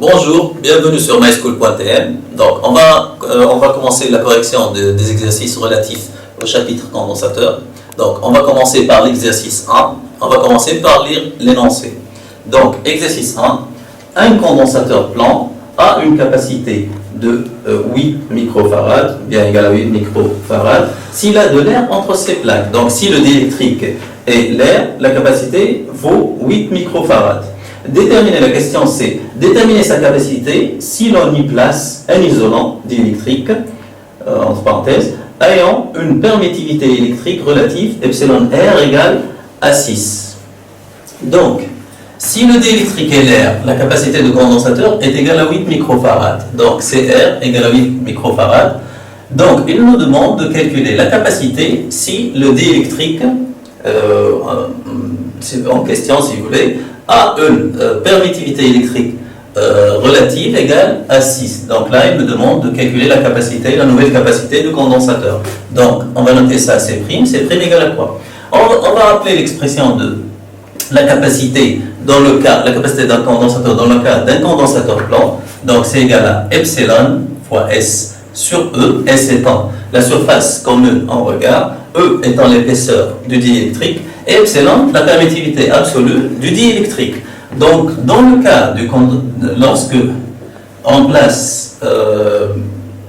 Bonjour, bienvenue sur myschool.tm. Donc, on va commencer la correction des exercices relatifs au chapitre condensateur. Donc, on va commencer par l'exercice 1. On va commencer par lire l'énoncé. Donc, exercice 1. Un condensateur plan a une capacité de 8 microfarads, bien égal à 8 microfarads, s'il a de l'air entre ses plaques. Donc, si le diélectrique est l'air, la capacité vaut 8 microfarads. Déterminer, la question c'est déterminer sa capacité si l'on y place un isolant diélectrique, entre parenthèses, ayant une permittivité électrique relative epsilon R égale à 6. Donc, si le diélectrique est l'air, la capacité de condensateur est égale à 8 microfarads. Donc, CR égale à 8 microfarads. Donc, il nous demande de calculer la capacité si le diélectrique, en question si vous voulez, a une permittivité électrique relative égale à 6. Donc là, il me demande de calculer la capacité, la nouvelle capacité du condensateur. Donc, on va noter ça, C'. C' égale à quoi? On va rappeler l'expression de la capacité dans le cas, la capacité d'un condensateur dans le cas d'un condensateur plan. Donc, c'est égal à epsilon fois S sur E, S étant la surface commune en regard, E étant l'épaisseur du diélectrique, et epsilon, la permittivité absolue du diélectrique. Donc, dans le cas lorsque on place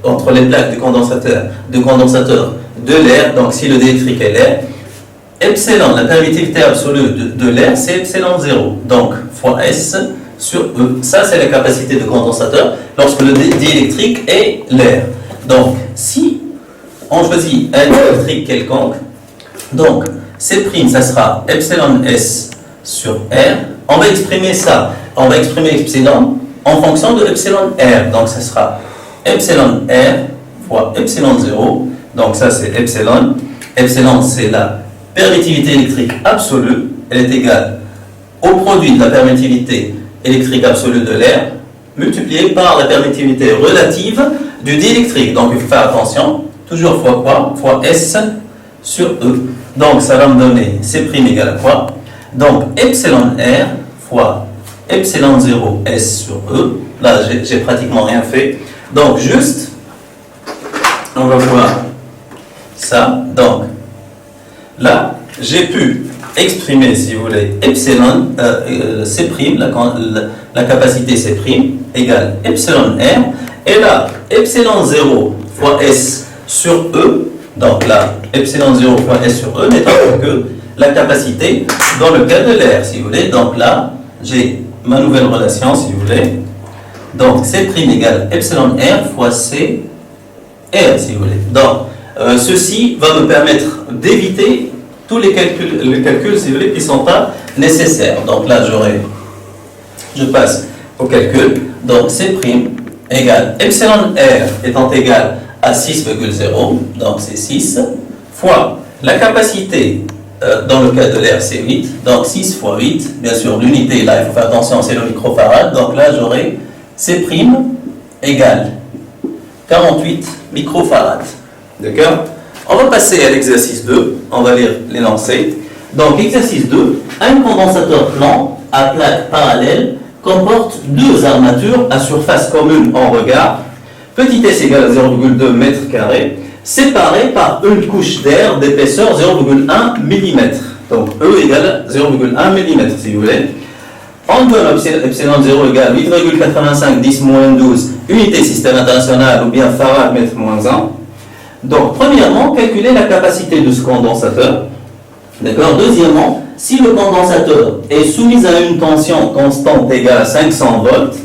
entre les plaques du condensateur de l'air, donc si le diélectrique est l'air, epsilon, la permittivité absolue de l'air, c'est epsilon 0. Donc, fois S sur E. Ça, c'est la capacité de condensateur lorsque le diélectrique est l'air. Donc, si on choisit un diélectrique quelconque, donc, C', ça sera epsilon S sur R. On va exprimer ça, on va exprimer epsilon en fonction de epsilon R. Donc, ça sera epsilon R fois epsilon 0. Donc, ça, c'est epsilon. Epsilon, c'est la permittivité électrique absolue. Elle est égale au produit de la permittivité électrique absolue de l'air multiplié par la permittivité relative du diélectrique. Donc, il faut faire attention. Toujours fois quoi? Fois S sur E. Donc, ça va me donner C' égale à quoi? Donc, epsilon R fois epsilon 0 S sur E. Là, j'ai pratiquement rien fait. Donc, juste, on va voir ça. Donc, là, j'ai pu exprimer, si vous voulez, epsilon, C', la capacité C' égale epsilon R. Et là, epsilon 0 fois S sur E. Donc là, epsilon 0 fois S sur E n'étant que la capacité dans le cas de l'air, si vous voulez. Donc là, j'ai ma nouvelle relation, si vous voulez. Donc, C' égale epsilon R fois C R, si vous voulez. Donc, ceci va me permettre d'éviter tous les calculs, si vous voulez, qui ne sont pas nécessaires. Donc là, je passe au calcul. Donc, C' égale epsilon R étant égal à 6,0, donc c'est 6, fois la capacité, dans le cas de l'air, c'est 8, donc 6 fois 8, bien sûr, l'unité, là, il faut faire attention, c'est le microfarad, donc là, j'aurai C' égale 48 microfarads. D'accord? On va passer à l'exercice 2, on va lire l'énoncé. Donc, exercice 2, un condensateur plan à plaque parallèle comporte deux armatures à surface commune en regard. Petit s égale à 0,2 m², séparé par une couche d'air d'épaisseur 0,1 mm. Donc E égale 0,1 mm, si vous voulez. On donne epsilon 0 égale 8,85 10-12 unité système international ou bien farad mètre moins 1. Donc, premièrement, calculer la capacité de ce condensateur. D'accord. Deuxièmement, si le condensateur est soumis à une tension constante égale à 500 volts,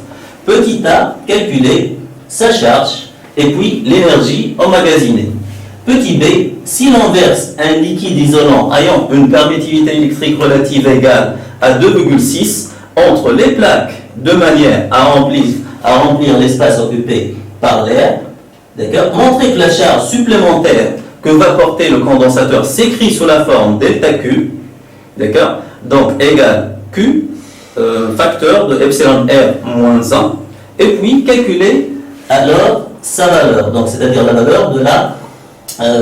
petit a, calculer sa charge et puis l'énergie emmagasinée. Petit b, si l'on verse un liquide isolant ayant une permittivité électrique relative égale à 2,6 entre les plaques de manière à remplir l'espace occupé par l'air, d'accord, montrer que la charge supplémentaire que va porter le condensateur s'écrit sous la forme delta Q, d'accord, donc égale Q, facteur de epsilon R moins 1, et puis calculer alors sa valeur, donc c'est-à-dire la valeur de la,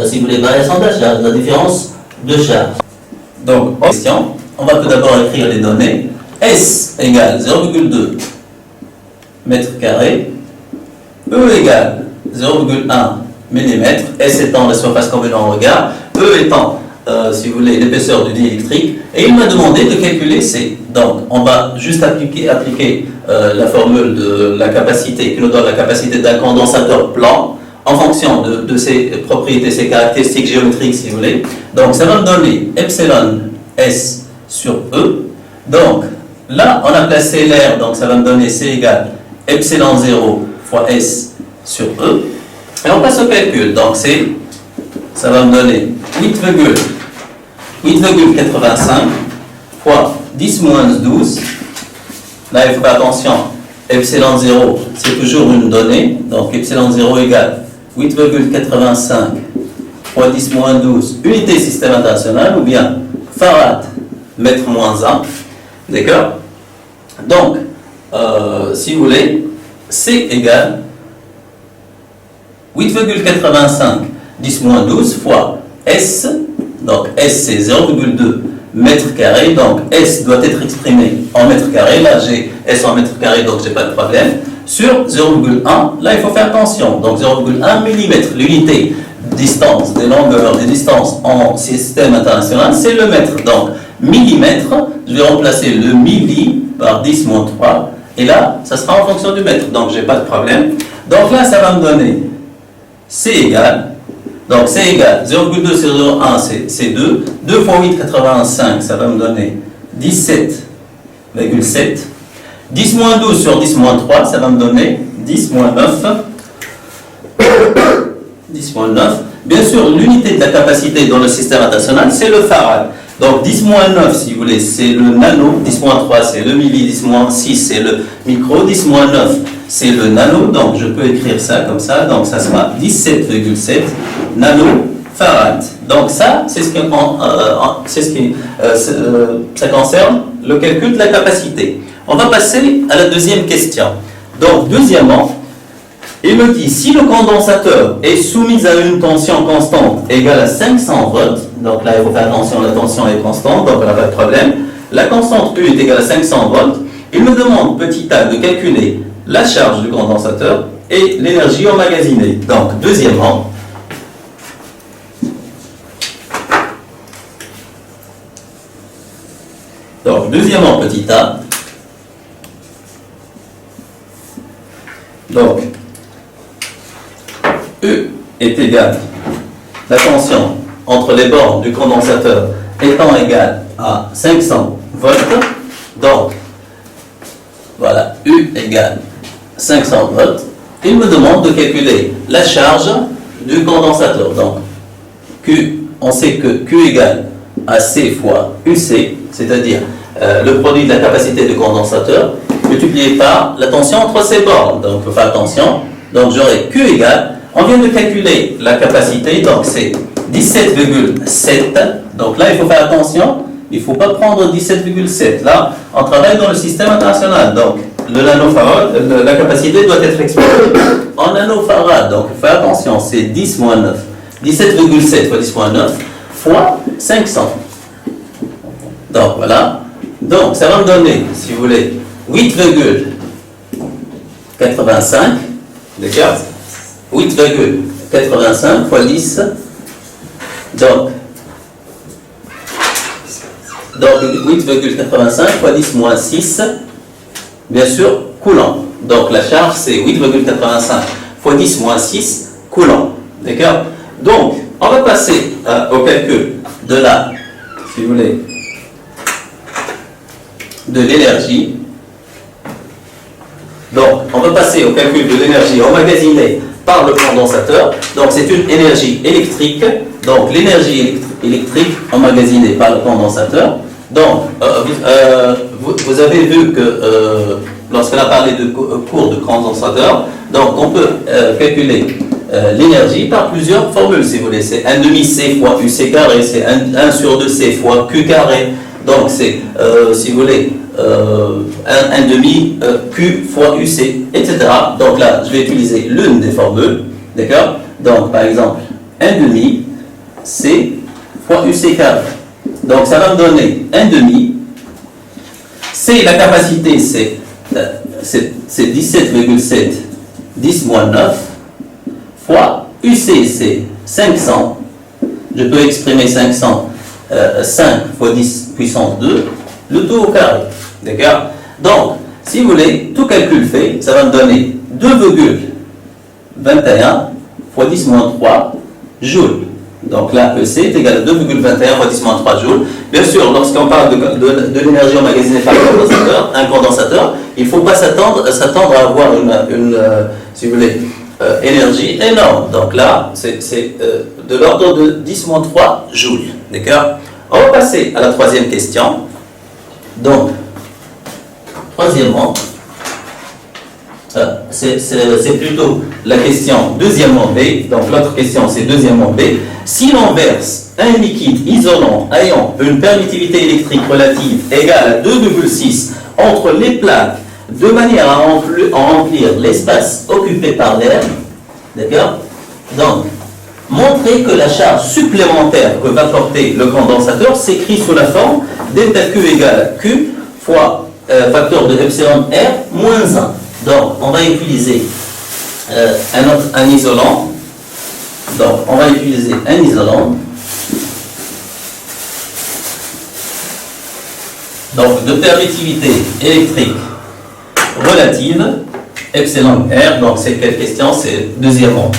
si vous voulez, variation de la charge, la différence de charge. Donc, en question, on va tout d'abord écrire les données. S égale 0,2 mètres carrés, E égale 0,1 mm, S étant la surface convenue en regard, E étant, si vous voulez, l'épaisseur du diélectrique, et il m'a demandé de calculer C. Donc, on va juste appliquer la formule de la capacité, qui nous donne la capacité d'un condensateur plan, en fonction de ses propriétés, ses caractéristiques géométriques, si vous voulez. Donc, ça va me donner epsilon S sur E. Donc, là, on a placé l'air, donc ça va me donner C égale epsilon 0 fois S sur E. Et on passe au calcul. Donc, ça va me donner 8,85 fois 10 moins 12. Là, il faut faire attention. Epsilon 0, c'est toujours une donnée. Donc, epsilon 0 égale 8,85 fois 10 moins 12, unité système international, ou bien farad mètre moins 1. D'accord? Donc, si vous voulez, C égale 8,85 10 moins 12 fois S. Donc, S c'est 0,2 mètres carrés. Donc, S doit être exprimé en mètres carrés. Là, j'ai S en mètres carrés, donc j'ai pas de problème. Sur 0,1, là, il faut faire attention. Donc, 0,1 mm, l'unité distance, des longueurs, des distances en système international, c'est le mètre. Donc, millimètre, je vais remplacer le milli par 10 moins 3. Et là, ça sera en fonction du mètre. Donc, j'ai pas de problème. Donc là, ça va me donner C égale. Donc, C égale 0,2 sur 0,1, c'est 2. 2 fois 8,85, ça va me donner 17,7. 10 moins 12 sur 10 moins 3, ça va me donner 10 moins 9. 10 moins 9. Bien sûr, l'unité de la capacité dans le système international, c'est le farad. Donc 10 moins 9, si vous voulez, c'est le nano. 10 moins 3, c'est le milli. 10 moins 6, c'est le micro. 10 moins 9, c'est le nano. Donc je peux écrire ça comme ça. Donc ça sera 17,7 nanofarad. Donc ça, c'est ça concerne le calcul de la capacité. On va passer à la deuxième question. Donc, deuxièmement, il me dit, si le condensateur est soumis à une tension constante égale à 500 volts, donc là, il faut faire attention, la tension est constante, donc on n'a pas de problème. La constante U est égale à 500 volts. Il me demande, petit a, de calculer la charge du condensateur et l'énergie emmagasinée. Donc, deuxièmement, petit a, donc, E est égal, la tension entre les bornes du condensateur étant égale à 500 volts. Donc, voilà, U égale 500 volts. Il me demande de calculer la charge du condensateur. Donc, Q, on sait que Q égale à C fois UC, c'est-à-dire le produit de la capacité du condensateur multiplié par la tension entre ces bornes. Donc, il faut faire attention. Donc, j'aurai Q égale, on vient de calculer la capacité, donc c'est 17,7. Donc là, il faut faire attention, il ne faut pas prendre 17,7. Là, on travaille dans le système international. Donc, le nanofarad, la capacité doit être exprimée en nanofarad. Donc, il faut faire attention, c'est 10 moins 9. 17,7 fois 10 moins 9 fois 500. Donc, voilà. Donc, ça va me donner, si vous voulez, 8,85, d'accord, 8,85 fois 10, donc 8,85 fois 10 moins 6, bien sûr, coulomb. Donc la charge c'est 8,85 fois 10 moins 6 coulomb, d'accord. Donc, on va passer au calcul de la, si vous voulez, de l'énergie. Donc, on va passer au calcul de l'énergie emmagasinée par le condensateur. Donc, c'est une énergie électrique. Donc, l'énergie électrique emmagasinée par le condensateur. Donc, vous avez vu que lorsqu'on a parlé de cours de condensateur, donc on peut calculer l'énergie par plusieurs formules, si vous voulez. C'est 1 demi C fois UC carré, c'est 1 sur 2 C fois Q carré. Donc, c'est, si vous voulez, 1 demi Q fois UC, etc. Donc là, je vais utiliser l'une des formules, d'accord. Donc, par exemple, 1 demi C fois UC carré. Donc, ça va me donner 1 demi. C, la capacité, c'est c'est 17,7, 10 moins 9, fois UC, c'est 500. Je peux exprimer 500, 5 fois 10 puissance 2, le tout au carré. D'accord? Donc, si vous voulez, tout calcul fait, ça va me donner 2,21 fois 10 moins 3 joules. Donc là, EC est égal à 2,21 fois 10 moins 3 joules. Bien sûr, lorsqu'on parle de l'énergie emmagasinée par un condensateur, il ne faut pas s'attendre à avoir une si vous voulez, énergie énorme. Donc là, c'est de l'ordre de 10 moins 3 joules. D'accord? On va passer à la troisième question. Donc, troisièmement, c'est plutôt la question deuxièmement B. Donc l'autre question c'est deuxièmement B. Si l'on verse un liquide isolant ayant une permittivité électrique relative égale à 2,6 entre les plaques de manière à remplir l'espace occupé par l'air, d'accord? Donc, montrer que la charge supplémentaire que va porter le condensateur s'écrit sous la forme delta Q égale à Q fois facteur de epsilon R moins 1. Donc, on va utiliser un isolant. Donc, on va utiliser un isolant. Donc, de permittivité électrique relative, epsilon R. Donc, c'est quelle question? C'est deuxièmement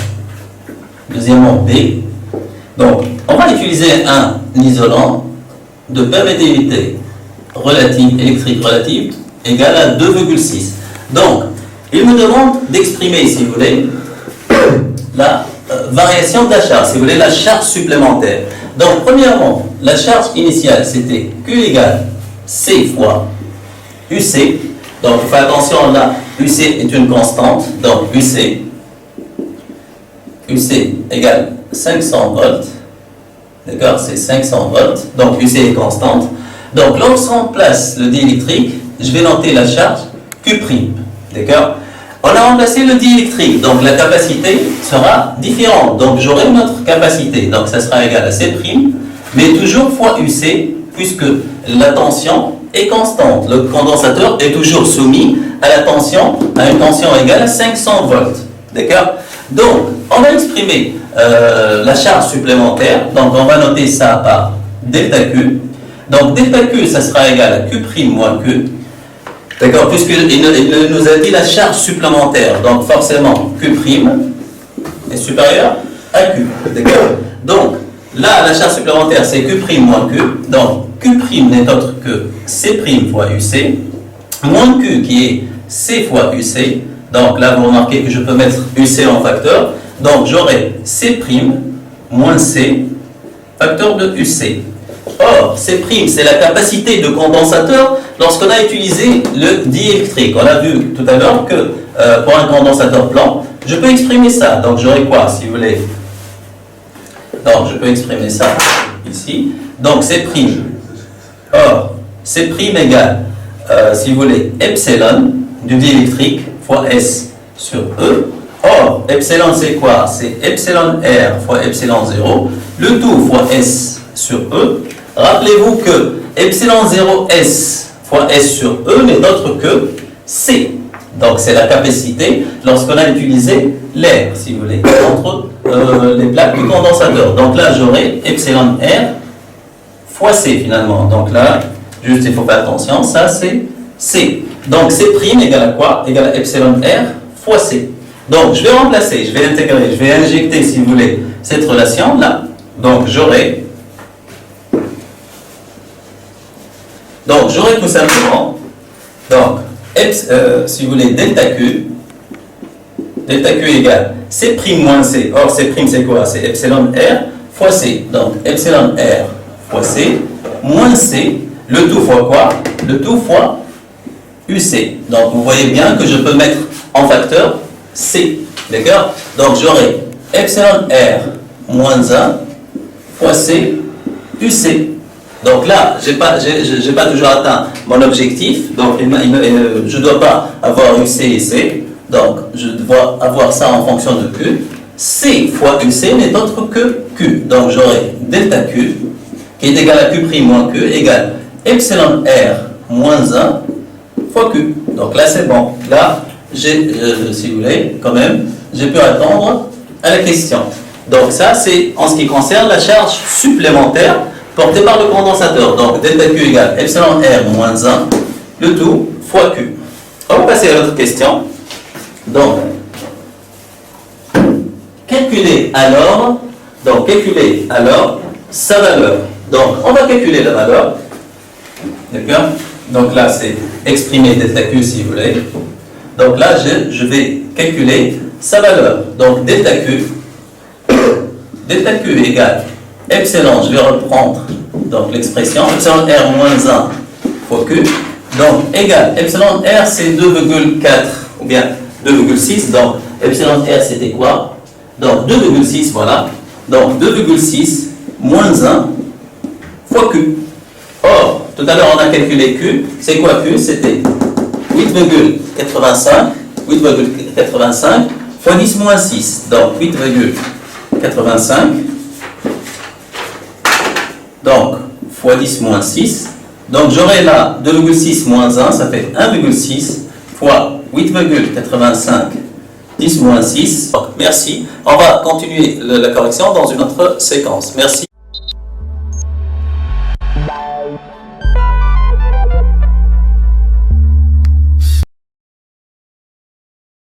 B. Donc, on va utiliser un isolant de permittivité relative, électrique relative, égale à 2,6. Donc, il me demande d'exprimer, si vous voulez, la variation de la charge, si vous voulez, la charge supplémentaire. Donc, premièrement, la charge initiale, c'était Q égale C fois UC. Donc, il faut attention, là, UC est une constante. Donc, UC égale 500 volts. D'accord, c'est 500 volts. Donc, UC est constante. Donc, lorsqu'on place le diélectrique, je vais noter la charge Q'. D'accord? On a remplacé le diélectrique, donc la capacité sera différente. Donc j'aurai notre capacité, donc ça sera égal à C', mais toujours fois UC, puisque la tension est constante. Le condensateur est toujours soumis à une tension égale à 500 volts. D'accord? Donc, on va exprimer la charge supplémentaire, donc on va noter ça par delta Q. Donc delta Q, ça sera égal à Q' moins Q. D'accord, puisqu'il nous a dit la charge supplémentaire, donc forcément Q' est supérieur à Q. D'accord. Donc là, la charge supplémentaire c'est Q' moins Q. Donc Q' n'est autre que C' fois UC, moins Q qui est C fois UC. Donc là, vous remarquez que je peux mettre UC en facteur. Donc j'aurai C' moins C, facteur de UC. Or, C', c'est la capacité de condensateur lorsqu'on a utilisé le diélectrique. On a vu tout à l'heure que pour un condensateur blanc, je peux exprimer ça. Donc, j'aurai quoi, si vous voulez? Donc, je peux exprimer ça ici. Donc, C'. Or, C' égale, si vous voulez, epsilon du diélectrique fois S sur E. Or, epsilon, c'est quoi? C'est epsilon R fois epsilon 0. Le tout fois S sur E. Rappelez-vous que epsilon 0S fois S sur E n'est autre que C. Donc c'est la capacité lorsqu'on a utilisé l'air, si vous voulez, entre les plaques du condensateur. Donc là, j'aurai epsilon R fois C finalement. Donc là, juste il faut faire attention, ça c'est C. Donc C' égale à quoi? Égale à epsilon R fois C. Donc je vais remplacer, je vais intégrer, je vais injecter, si vous voulez, cette relation là. Donc j'aurai tout simplement, donc, si vous voulez, delta Q égale C' moins C. Or, C' c'est quoi? C'est epsilon R fois C. Donc, epsilon R fois C moins C, le tout fois quoi? Le tout fois UC. Donc, vous voyez bien que je peux mettre en facteur C. D'accord? Donc, j'aurai epsilon R moins 1 fois C UC. Donc là, je n'ai pas toujours atteint mon objectif, donc je ne dois pas avoir UC et C, donc je dois avoir ça en fonction de Q. C fois UC n'est autre que Q, donc j'aurai delta Q, qui est égal à Q' moins Q, égale epsilon R moins 1 fois Q. Donc là, c'est bon. Là, si vous voulez, quand même, j'ai pu répondre à la question. Donc ça, c'est en ce qui concerne la charge supplémentaire portée par le condensateur. Donc delta Q égale epsilon R moins 1, le tout fois Q. On va passer à l'autre question. Donc, calculer alors sa valeur. Donc, on va calculer la valeur. D'accord? Donc là, c'est exprimer delta Q si vous voulez. Donc là, je vais calculer sa valeur. Donc, delta Q égale epsilon, je vais reprendre donc l'expression, epsilon R moins 1 fois Q. Donc, égale, epsilon R c'est 2,4 ou bien 2,6. Donc, epsilon R c'était quoi? Donc, 2,6, voilà. Donc, 2,6 moins 1 fois Q. Or, tout à l'heure on a calculé Q. C'est quoi Q? C'était 8,85 fois 10 moins 6. Donc, 8,85. Donc, fois 10 moins 6. Donc, j'aurai là 2,6 moins 1, ça fait 1,6 fois 8,85, 10 moins 6. Donc, merci. On va continuer la correction dans une autre séquence. Merci.